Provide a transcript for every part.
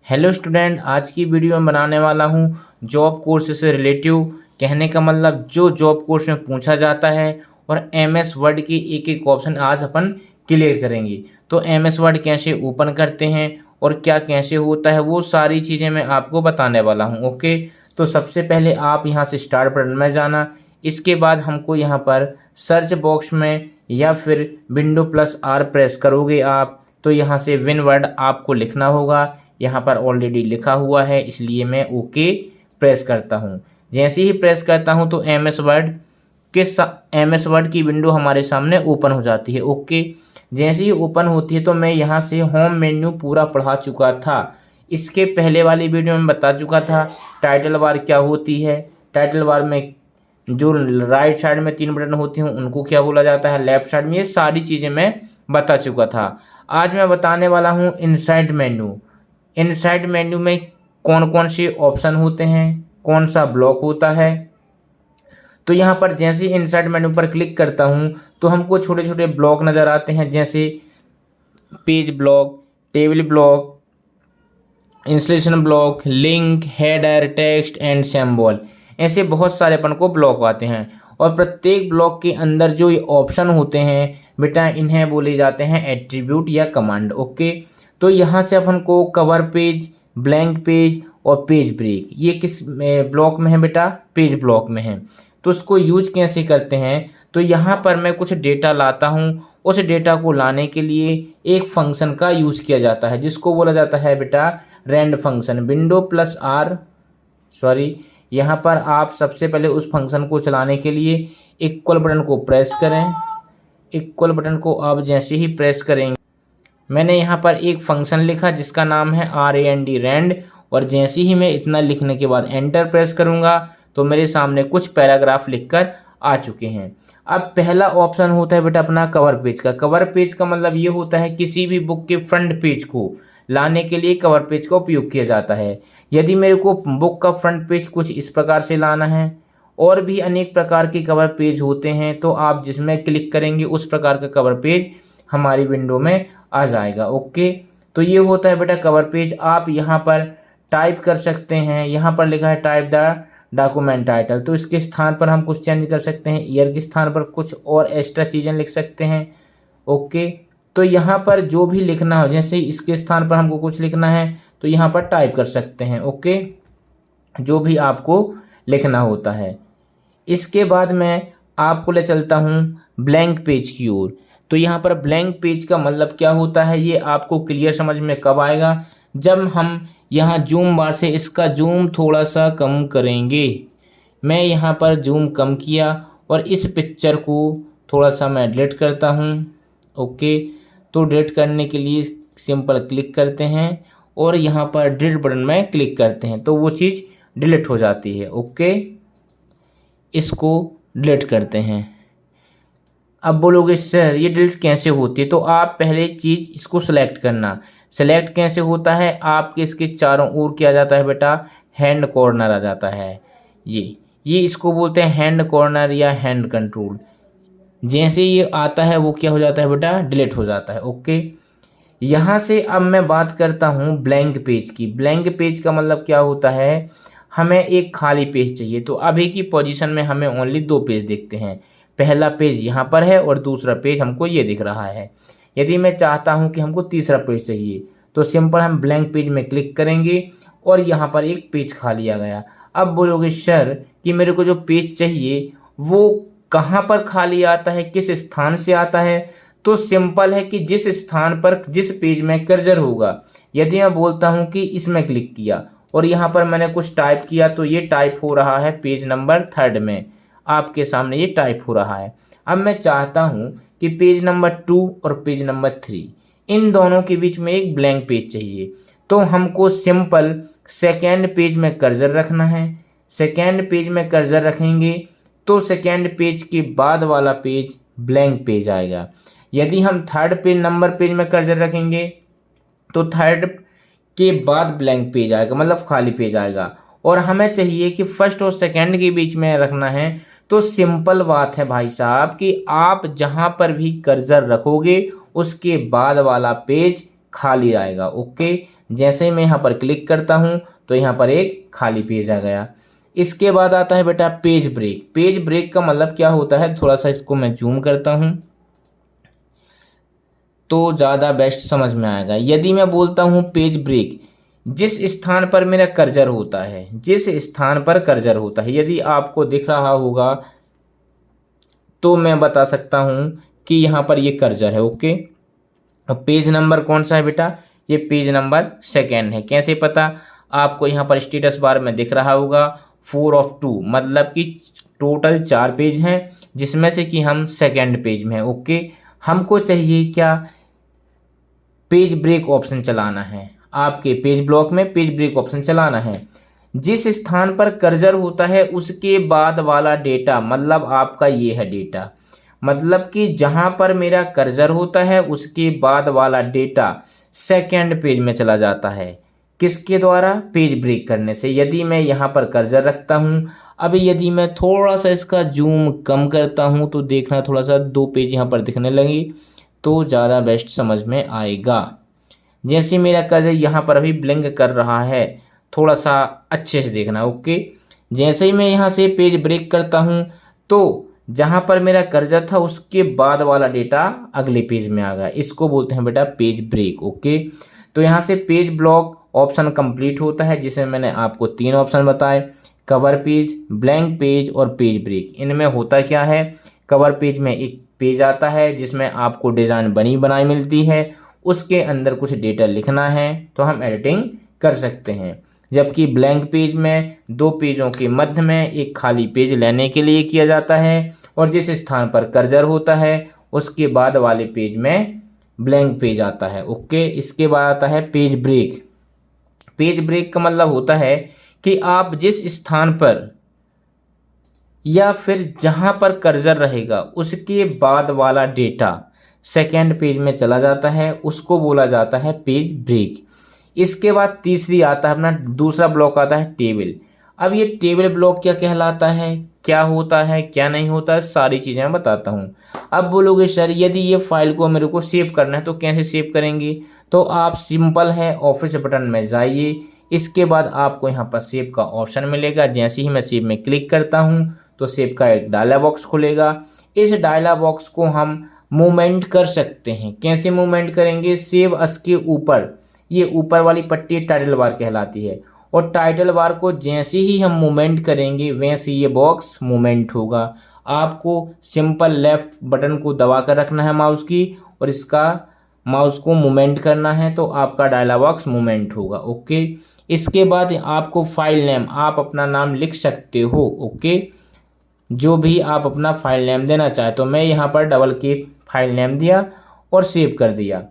Hello student, आज की video में बनाने वाला हूँ जॉब कोर्स से रिलेटिव। कहने का मतलब जो जॉब कोर्स में पूछा जाता है और एमएस वर्ड की एक एक ऑप्शन आज अपन क्लियर करेंगे। तो एमएस वर्ड कैसे ओपन करते हैं और क्या कैसे होता है वो सारी चीज़ें मैं आपको बताने वाला हूँ। ओके, तो सबसे पहले आप यहाँ से स्टार्ट बटन में जाना। इसके बाद हमको यहाँ पर सर्च बॉक्स में या फिर विंडो प्लस आर प्रेस करोगे आप, तो यहाँ से विन वर्ड आपको लिखना होगा। यहाँ पर ऑलरेडी लिखा हुआ है इसलिए मैं ओके प्रेस करता हूँ। जैसे ही प्रेस करता हूँ तो एमएस वर्ड की विंडो हमारे सामने ओपन हो जाती है। ओके, जैसे ही ओपन होती है तो मैं यहाँ से होम मेन्यू पूरा पढ़ा चुका था। इसके पहले वाली वीडियो में बता चुका था टाइटल बार क्या होती है। टाइटल बार में जो राइट साइड में 3 बटन होती हैं उनको क्या बोला जाता है, लेफ्ट साइड में, ये सारी चीज़ें मैं बता चुका था। आज मैं बताने वाला हूँ इनसाइड मेन्यू। इनसाइड मेन्यू में कौन कौन से ऑप्शन होते हैं, कौन सा ब्लॉक होता है। तो यहाँ पर जैसे ही इनसाइड मेन्यू पर क्लिक करता हूँ तो हमको छोटे छोटे ब्लॉक नज़र आते हैं, जैसे page block, table block, installation block, link, header, text and symbol. ऐसे बहुत सारे अपन को ब्लॉक आते हैं और प्रत्येक ब्लॉक के अंदर जो ये ऑप्शन होते हैं बेटा इन्हें बोले जाते हैं एट्रीब्यूट या कमांड। ओके, तो यहाँ से अपन को कवर पेज, ब्लैंक पेज और पेज ब्रेक ये किस ब्लॉक में है बेटा, पेज ब्लॉक में है। तो उसको यूज कैसे करते हैं, तो यहाँ पर मैं कुछ डेटा लाता हूँ, उस डेटा को लाने के लिए एक फंक्शन का यूज़ किया जाता है जिसको बोला जाता है बेटा रेंड फंक्शन। विंडो प्लस आर यहाँ पर आप सबसे पहले उस फंक्शन को चलाने के लिए इक्वल बटन को प्रेस करें। इक्वल बटन को आप जैसे ही प्रेस करेंगे, मैंने यहाँ पर एक फंक्शन लिखा जिसका नाम है रेंड, और जैसे ही मैं इतना लिखने के बाद एंटर प्रेस करूँगा तो मेरे सामने कुछ पैराग्राफ लिखकर आ चुके हैं। अब पहला ऑप्शन होता है बेटा अपना कवर पेज का। कवर पेज का मतलब ये होता है किसी भी बुक के फ्रंट पेज को लाने के लिए कवर पेज का उपयोग किया जाता है। यदि मेरे को बुक का फ्रंट पेज कुछ इस प्रकार से लाना है, और भी अनेक प्रकार के कवर पेज होते हैं, तो आप जिसमें क्लिक करेंगे उस प्रकार का कवर पेज हमारी विंडो में आ जाएगा। ओके, तो ये होता है बेटा कवर पेज। आप यहाँ पर टाइप कर सकते हैं, यहाँ पर लिखा है टाइप द डॉक्यूमेंट टाइटल, तो इसके स्थान पर हम कुछ चेंज कर सकते हैं, ईयर के स्थान पर कुछ और एक्स्ट्रा चीज़ें लिख सकते हैं। ओके, तो यहाँ पर जो भी लिखना हो, जैसे इसके स्थान पर हमको कुछ लिखना है तो यहाँ पर टाइप कर सकते हैं। ओके, जो भी आपको लिखना होता है। इसके बाद मैं आपको ले चलता हूँ ब्लैंक पेज की ओर। तो यहाँ पर ब्लैंक पेज का मतलब क्या होता है ये आपको क्लियर समझ में कब आएगा, जब हम यहाँ जूम बार से इसका जूम थोड़ा सा कम करेंगे। मैं यहाँ पर जूम कम किया और इस पिक्चर को थोड़ा सा मैं डिलीट करता हूँ। ओके, तो डिलीट करने के लिए सिंपल क्लिक करते हैं और यहाँ पर डिलीट बटन में क्लिक करते हैं तो वो चीज़ डिलीट हो जाती है। ओके, इसको डिलीट करते हैं। अब बोलोगे सर ये डिलीट कैसे होती है, तो आप पहले चीज़ इसको सेलेक्ट करना। सेलेक्ट कैसे होता है, आपके इसके चारों ओर किया जाता है बेटा हैंड कॉर्नर आ जाता है। ये इसको बोलते हैं हैंड कॉर्नर या हैंड कंट्रोल। जैसे ये आता है वो क्या हो जाता है बेटा, डिलीट हो जाता है। ओके, यहाँ से अब मैं बात करता हूँ ब्लैंक पेज की। ब्लैंक पेज का मतलब क्या होता है, हमें एक खाली पेज चाहिए। तो अभी की पोजीशन में हमें ओनली 2 पेज दिखते हैं। पहला पेज यहाँ पर है और दूसरा पेज हमको ये दिख रहा है। यदि मैं चाहता हूँ कि हमको तीसरा पेज चाहिए तो सिंपल हम ब्लैंक पेज में क्लिक करेंगे और यहाँ पर एक पेज खाली आ गया। अब बोलोगे सर कि मेरे को जो पेज चाहिए वो कहाँ पर खाली आता है, किस स्थान से आता है, तो सिंपल है कि जिस स्थान पर जिस पेज में कर्सर होगा। यदि मैं बोलता हूँ कि इसमें क्लिक किया और यहाँ पर मैंने कुछ टाइप किया तो ये टाइप हो रहा है पेज नंबर 3 में, आपके सामने ये टाइप हो रहा है। अब मैं चाहता हूँ कि पेज नंबर 2 और पेज नंबर 3 इन दोनों के बीच में एक ब्लैंक पेज चाहिए। तो हमको सिंपल सेकेंड पेज में कर्सर रखना है। सेकेंड पेज में कर्सर रखेंगे तो सेकेंड पेज के बाद वाला पेज ब्लैंक पेज आएगा। यदि हम थर्ड पेज नंबर पेज में कर्सर रखेंगे तो थर्ड के बाद ब्लैंक पेज आएगा, मतलब खाली पेज आएगा। और हमें चाहिए कि फर्स्ट और सेकंड के बीच में रखना है। तो सिंपल बात है भाई साहब कि आप जहां पर भी कर्सर रखोगे उसके बाद वाला पेज खाली आएगा। ओके, जैसे ही मैं यहाँ पर क्लिक करता हूँ तो यहाँ पर एक खाली पेज आ गया। इसके बाद आता है बेटा पेज ब्रेक। पेज ब्रेक का मतलब क्या होता है, थोड़ा सा इसको मैं जूम करता हूँ तो ज़्यादा बेस्ट समझ में आएगा। यदि मैं बोलता हूँ पेज ब्रेक, जिस स्थान पर मेरा कर्सर होता है, जिस स्थान पर कर्सर होता है, यदि आपको दिख रहा होगा तो मैं बता सकता हूँ कि यहाँ पर ये कर्सर है। ओके, अब पेज नंबर कौन सा है बेटा, ये पेज नंबर 2 है। कैसे पता, आपको यहाँ पर स्टेटस बार में दिख रहा होगा 4 of 2, मतलब कि टोटल 4 पेज हैं जिसमें से कि हम 2nd पेज में हैं। ओके, हमको चाहिए क्या, पेज ब्रेक ऑप्शन चलाना है। आपके पेज ब्लॉक में पेज ब्रेक ऑप्शन चलाना है। जिस स्थान पर कर्सर होता है उसके बाद वाला डेटा, मतलब आपका ये है डेटा, मतलब कि जहां पर मेरा कर्सर होता है उसके बाद वाला डेटा 2nd पेज में चला जाता है। किसके द्वारा, पेज ब्रेक करने से। यदि मैं यहाँ पर कर्सर रखता हूँ, अभी यदि मैं थोड़ा सा इसका जूम कम करता हूँ तो देखना थोड़ा सा 2 पेज यहाँ पर दिखने लगी तो ज़्यादा बेस्ट समझ में आएगा। जैसे मेरा कर्सर यहाँ पर अभी ब्लिंक कर रहा है, थोड़ा सा अच्छे से देखना। ओके, जैसे ही मैं यहाँ से पेज ब्रेक करता हूँ तो जहाँ पर मेरा कर्सर था उसके बाद वाला डेटा अगले पेज में आ गया। इसको बोलते हैं बेटा पेज ब्रेक। ओके, तो यहाँ से पेज ब्लॉक ऑप्शन कंप्लीट होता है जिसमें मैंने आपको 3 ऑप्शन बताए, कवर पेज, ब्लैंक पेज और पेज ब्रेक। इनमें होता क्या है, कवर पेज में एक पेज आता है जिसमें आपको डिज़ाइन बनी बनाई मिलती है, उसके अंदर कुछ डेटा लिखना है तो हम एडिटिंग कर सकते हैं। जबकि ब्लैंक पेज में 2 पेजों के मध्य में एक खाली पेज लेने के लिए किया जाता है और जिस स्थान पर कर्सर होता है उसके बाद वाले पेज में ब्लैंक पेज आता है। ओके, इसके बाद आता है पेज ब्रेक। पेज ब्रेक का मतलब होता है कि आप जिस स्थान पर या फिर जहां पर कर्सर रहेगा उसके बाद वाला डेटा 2nd पेज में चला जाता है, उसको बोला जाता है पेज ब्रेक। इसके बाद तीसरी आता है अपना दूसरा ब्लॉक आता है टेबल। अब ये टेबल ब्लॉक क्या कहलाता है, क्या होता है, क्या नहीं होता है, सारी चीज़ें मैं बताता हूँ। अब बोलोगे सर यदि ये फाइल को मेरे को सेव करना है तो कैसे सेव करेंगे, तो आप सिंपल है ऑफिस बटन में जाइए, इसके बाद आपको यहाँ पर सेव का ऑप्शन मिलेगा। जैसे ही मैं सेव में क्लिक करता हूँ तो सेव का एक डायलॉग बॉक्स खुलेगा। इस डायलॉग बॉक्स को हम मूवमेंट कर सकते हैं। कैसे मूवमेंट करेंगे, सेव अस के ऊपर ये ऊपर वाली पट्टी टाइटल बार कहलाती है और टाइटल बार को जैसे ही हम मूवमेंट करेंगे वैसे ये बॉक्स मूवमेंट होगा। आपको सिंपल लेफ्ट बटन को दबा कर रखना है माउस की और इसका माउस को मूवमेंट करना है तो आपका डायलॉग बॉक्स मूवमेंट होगा। ओके, इसके बाद आपको फाइल नेम, आप अपना नाम लिख सकते हो। ओके, जो भी आप अपना फाइल नेम देना चाहे, तो मैं यहाँ पर डबल के फाइल नेम दिया और सेव कर दिया।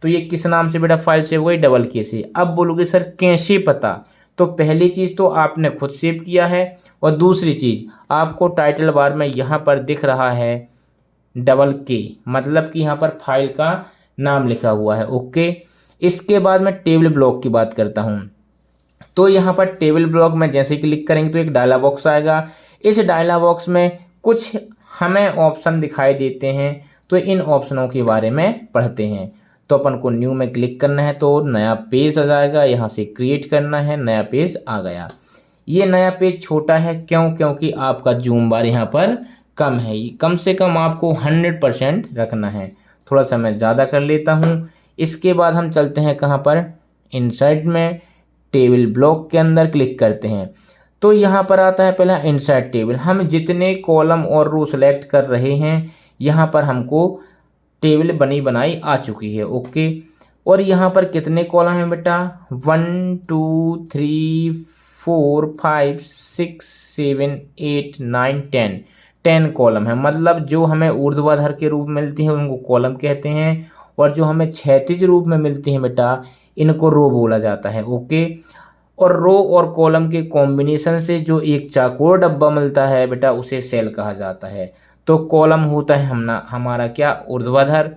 तो ये किस नाम से बेटा फाइल सेव हो गई, डबल के से। अब बोलोगे सर कैसे पता, तो पहली चीज़ तो आपने खुद सेव किया है और दूसरी चीज़ आपको टाइटल बार में यहाँ पर दिख रहा है डबल के, मतलब कि यहाँ पर फाइल का नाम लिखा हुआ है। ओके, इसके बाद मैं टेबल ब्लॉक की बात करता हूँ। तो यहाँ पर टेबल ब्लॉक में जैसे क्लिक करेंगे तो एक डायलॉग बॉक्स आएगा। इस डायलॉग बॉक्स में कुछ हमें ऑप्शन दिखाई देते हैं, तो इन ऑप्शनों के बारे में पढ़ते हैं। तो अपन को न्यू में क्लिक करना है तो नया पेज आ जाएगा, यहाँ से क्रिएट करना है, नया पेज आ गया। ये नया पेज छोटा है क्यों, क्योंकि आपका जूम बार यहाँ पर कम है, कम से कम आपको 100% रखना है। थोड़ा सा मैं ज़्यादा कर लेता हूँ। इसके बाद हम चलते हैं कहाँ पर, इंसर्ट में, टेबल ब्लॉक के अंदर क्लिक करते हैं तो यहाँ पर आता है पहला इंसर्ट टेबल। हम जितने कॉलम और रो सेलेक्ट कर रहे हैं यहाँ पर हमको टेबल बनी बनाई आ चुकी है। ओके, और यहाँ पर कितने कॉलम हैं बेटा, 1 2 3 4 5 6 7 8 9 10 कॉलम है। मतलब जो हमें ऊर्ध्वाधर के रूप में मिलती हैं उनको कॉलम कहते हैं और जो हमें क्षैतिज रूप में मिलती हैं बेटा इनको रो बोला जाता है। ओके, और रो और कॉलम के कॉम्बिनेशन से जो एक चाकोर डब्बा मिलता है बेटा उसे सेल कहा जाता है। तो कॉलम होता है हमारा क्या, ऊर्ध्वाधर,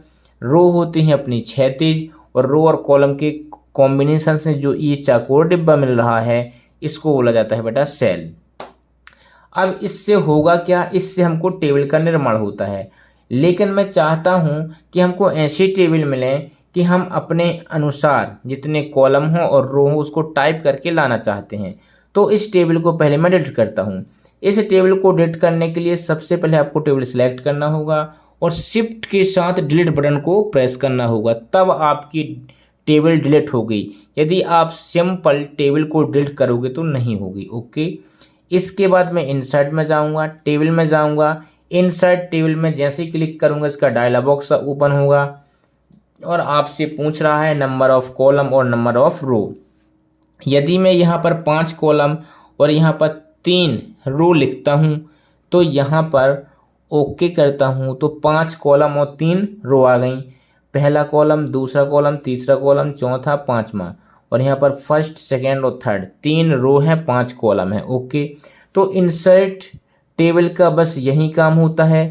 रो होती है अपनी क्षैतिज, और रो और कॉलम के कॉम्बिनेशन से जो ये चाकोर डिब्बा मिल रहा है इसको बोला जाता है बेटा सेल। अब इससे होगा क्या, इससे हमको टेबल का निर्माण होता है। लेकिन मैं चाहता हूँ कि हमको ऐसी टेबल मिले कि हम अपने अनुसार जितने कॉलम हो और रो हो उसको टाइप करके लाना चाहते हैं। तो इस टेबल को पहले मैं डिलीट करता हूँ। इस टेबल को डिलीट करने के लिए सबसे पहले आपको टेबल सेलेक्ट करना होगा और शिफ्ट के साथ डिलीट बटन को प्रेस करना होगा, तब आपकी टेबल डिलीट हो गई। यदि आप सिंपल टेबल को डिलीट करोगे तो नहीं होगी। ओके, इसके बाद मैं इंसर्ट में जाऊंगा, टेबल में जाऊंगा। इंसर्ट टेबल में जैसे ही क्लिक करूंगा इसका डायलॉग बॉक्स ओपन होगा और आपसे पूछ रहा है नंबर ऑफ कॉलम और नंबर ऑफ रो। यदि मैं यहाँ पर 5 कॉलम और यहाँ पर 3 रो लिखता हूँ तो यहाँ पर ओके करता हूँ तो 5 कॉलम और 3 रो आ गई। पहला कॉलम, दूसरा कॉलम, तीसरा कॉलम, चौथा, पांचवा, और यहाँ पर फर्स्ट, सेकंड और थर्ड 3 रो है, 5 कॉलम है। ओके, तो इंसर्ट टेबल का बस यही काम होता है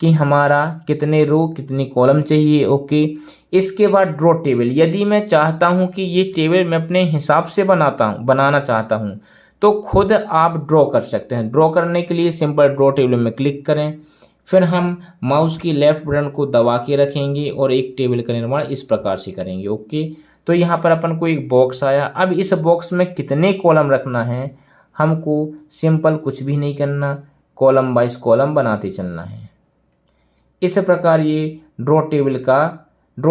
कि हमारा कितने रो कितनी कॉलम चाहिए। ओके, इसके बाद ड्रॉ टेबल। यदि मैं चाहता हूं कि ये टेबल मैं अपने हिसाब से बनाना चाहता हूं तो खुद आप ड्रॉ कर सकते हैं। ड्रॉ करने के लिए सिंपल ड्रॉ टेबल में क्लिक करें, फिर हम माउस की लेफ्ट बटन को दबा के रखेंगे और एक टेबल का निर्माण इस प्रकार से करेंगे। ओके, तो यहाँ पर अपन को एक बॉक्स आया। अब इस बॉक्स में कितने कॉलम रखना है हमको सिंपल कुछ भी नहीं करना, कॉलम बाइज कॉलम बनाते चलना है। इस प्रकार ये ड्रॉ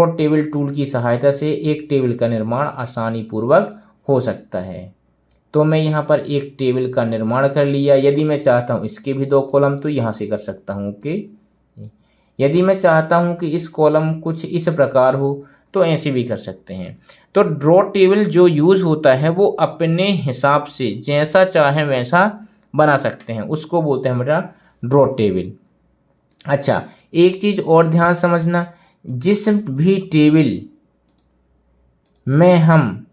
टेबल टूल की सहायता से एक टेबल का निर्माण आसानी पूर्वक हो सकता है। तो मैं यहाँ पर एक टेबल का निर्माण कर लिया। यदि मैं चाहता हूँ इसके भी 2 कॉलम तो यहाँ से कर सकता हूँ। ओके, यदि मैं चाहता हूँ कि इस कॉलम कुछ इस प्रकार हो तो ऐसे भी कर सकते हैं। तो ड्रॉ टेबल जो यूज़ होता है वो अपने हिसाब से जैसा चाहे वैसा बना सकते हैं, उसको बोलते हैं हमारा ड्रॉ टेबल। अच्छा, एक चीज़ और ध्यान समझना, जिस भी टेबल में हम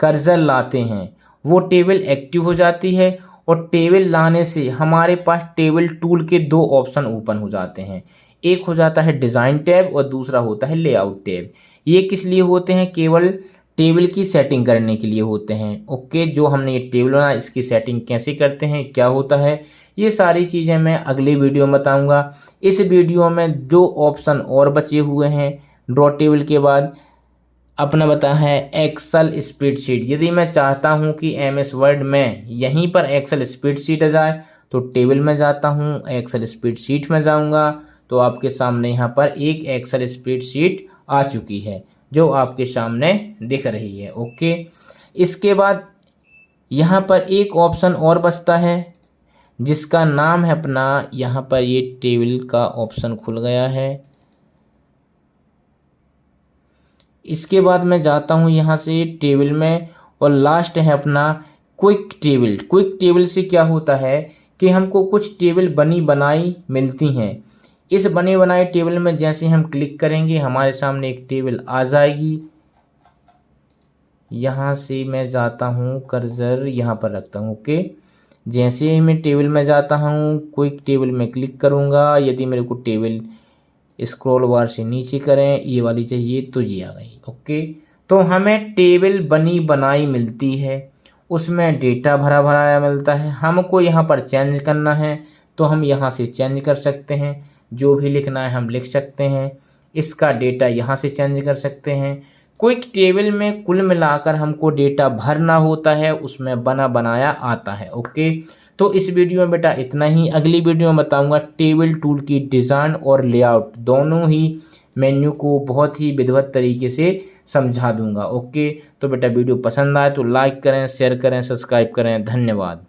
कर्सर लाते हैं वो टेबल एक्टिव हो जाती है और टेबल लाने से हमारे पास टेबल टूल के 2 ऑप्शन ओपन हो जाते हैं। एक हो जाता है डिज़ाइन टैब और दूसरा होता है लेआउट टैब। ये किस लिए होते हैं? केवल टेबल की सेटिंग करने के लिए होते हैं। ओके, जो हमने ये टेबल बनाया इसकी सेटिंग कैसे करते हैं, क्या होता है, ये सारी चीज़ें मैं अगले वीडियो में बताऊंगा। इस वीडियो में जो ऑप्शन और बचे हुए हैं ड्रॉ टेबल के बाद अपना बता है एक्सेल स्प्रेडशीट। यदि मैं चाहता हूं कि एमएस वर्ड में यहीं पर एक्सेल स्प्रेडशीट आ जाए तो टेबल में जाता हूं, एक्सेल स्प्रेडशीट में जाऊंगा तो आपके सामने यहाँ पर एक एक्सेल स्प्रेडशीट आ चुकी है जो आपके सामने दिख रही है। ओके, इसके बाद यहाँ पर एक ऑप्शन और बचता है जिसका नाम है अपना, यहाँ पर ये टेबल का ऑप्शन खुल गया है। इसके बाद मैं जाता हूँ यहाँ से टेबल में और लास्ट है अपना क्विक टेबल। क्विक टेबल से क्या होता है कि हमको कुछ टेबल बनी बनाई मिलती हैं। इस बने बनाए टेबल में जैसे हम क्लिक करेंगे हमारे सामने एक टेबल आ जाएगी। यहाँ से मैं जाता हूँ, कर्सर यहाँ पर रखता हूँ। ओके, जैसे ही मैं टेबल में जाता हूँ क्विक टेबल में क्लिक करूँगा। यदि मेरे को टेबल स्क्रॉल बार से नीचे करें ये वाली चाहिए तो ये आ गई। ओके, तो हमें टेबल बनी बनाई मिलती है, उसमें डेटा भरा भराया मिलता है। हमको यहाँ पर चेंज करना है तो हम यहाँ से चेंज कर सकते हैं, जो भी लिखना है हम लिख सकते हैं। इसका डेटा यहाँ से चेंज कर सकते हैं। क्विक टेबल में कुल मिलाकर हमको डेटा भरना होता है, उसमें बना बनाया आता है। ओके, तो इस वीडियो में बेटा इतना ही। अगली वीडियो में बताऊंगा टेबल टूल की डिज़ाइन और लेआउट, दोनों ही मेन्यू को बहुत ही विधिवत तरीके से समझा दूंगा। ओके, तो बेटा वीडियो पसंद आए तो लाइक करें, शेयर करें, सब्सक्राइब करें। धन्यवाद।